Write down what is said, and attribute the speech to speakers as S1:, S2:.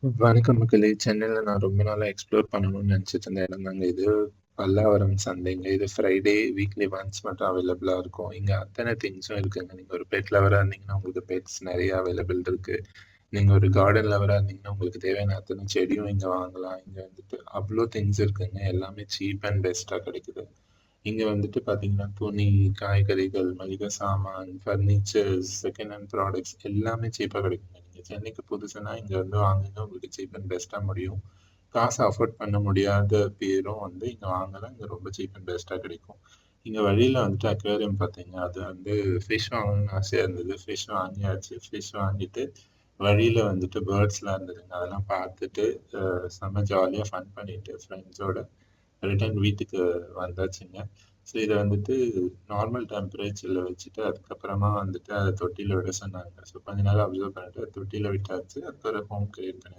S1: வணக்கம் மக்களே! சென்னையில நான் ரொம்ப நாளா எக்ஸ்ப்ளோர் பண்ணணும்னு நெனச்சுட்டு இருந்த இடம் தாங்க இது. பல்லாவரம் சந்தைங்க. இது ஃப்ரைடே வீக்லி ஒன்ஸ் மட்டும் அவைலபிளா இருக்கும். இங்க அத்தன திங்ஸும் இருக்குங்க. நீங்க ஒரு பெட் லவரா இருந்தீங்கன்னா, உங்களுக்கு பெட்ஸ் நெறைய அவைலபிள் இருக்கு. நீங்க ஒரு கார்டன் லவரா இருந்தீங்கன்னா, உங்களுக்கு தேவையான அத்தன செடியும் இங்க வாங்கலாம். இங்க வந்துட்டு அவ்ளோ திங்ஸ் இருக்குங்க. எல்லாமே சீப் அண்ட் பெஸ்ட்டா கிடைக்குது. இங்க வந்துட்டு பார்த்தீங்கன்னா, துணி, காய்கறிகள், மளிகை சாமான், ஃபர்னிச்சர்ஸ், செகண்ட் ஹேண்ட் ப்ராடக்ட்ஸ் எல்லாமே சீப்பா கிடைக்குங்க. நீங்க சென்னைக்கு புதுசுனா இங்க வந்து வாங்குங்க. உங்களுக்கு சீப் அண்ட் பெஸ்ட்டா முடியும். காசு அஃபோர்ட் பண்ண முடியாத பேரும் வந்து இங்க வாங்கலாம். இங்க ரொம்ப சீப் அண்ட் பெஸ்ட்டா கிடைக்கும். இங்க வழியில வந்துட்டு அக்வேரியம் பார்த்தீங்க. அது வந்து ஃபிஷ் வாங்கணும்னு ஆசையா இருந்தது. ஃபிஷ் வாங்கியாச்சு. ஃபிஷ் வாங்கிட்டு வழியில வந்துட்டு பேர்ட்ஸ்லாம் இருந்ததுங்க. அதெல்லாம் பார்த்துட்டு செம்ம ஜாலியா ஃபன் பண்ணிட்டு ஃப்ரெண்ட்ஸோட ரிட்டர்ன் வீட்டுக்கு வந்தாச்சுங்க. ஸோ இத வந்துட்டு நார்மல் டெம்பரேச்சர்ல வச்சுட்டு, அதுக்கப்புறமா வந்துட்டு அத தொட்டியில விட சொன்னாங்க. ஸோ கொஞ்ச நேரம் அப்சர்வ் பண்ணிட்டு தொட்டியில விட்டாச்சு. அதுக்கப்புறம் ஹோம் கிரியேட் பண்ணி